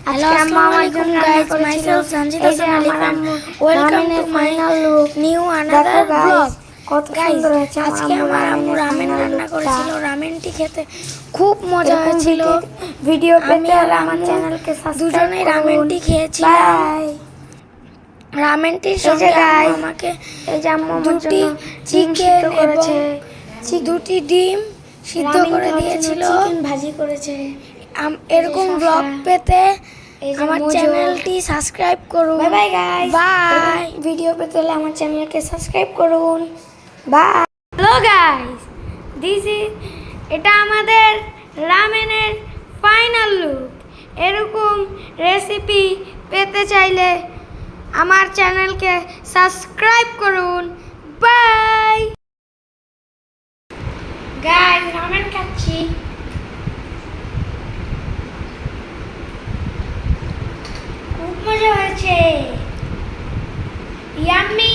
Hello, Assalamualaikum guys. Myself Sanjita Sonalikan. Welcome to my new another vlog. Guys, আজকে আমার আম্মু ramen রান্না করেছিল। রামেনটি খেতে খুব মজা হয়েছিল। ভিডিও পেতে আমার চ্যানেলকে দুজনেই রামেনটি খেয়েছিলাম। রামেনটির সঙ্গে আমাকে দুটি চিকেন করেছে, দুটি ডিম সিদ্ধ করে দিয়েছিল, চিকেন ভাজি করেছে। এরকম ব্লগ পেতে আমার চ্যানেলটি সাবস্ক্রাইব করুন। Bye bye guys, bye. Video পেতে হলে আমার চ্যানেলকে সাবস্ক্রাইব করুন। বাই। হ্যালো গাইস, এটা আমাদের রামেনের ফাইনাল লুক। এরকম রেসিপি পেতে চাইলে আমার চ্যানেলকে সাবস্ক্রাইব করুন। বাই গাইস, রামেন খাচ্ছি। খুব মজা হয়েছে, ইয়াম্মি।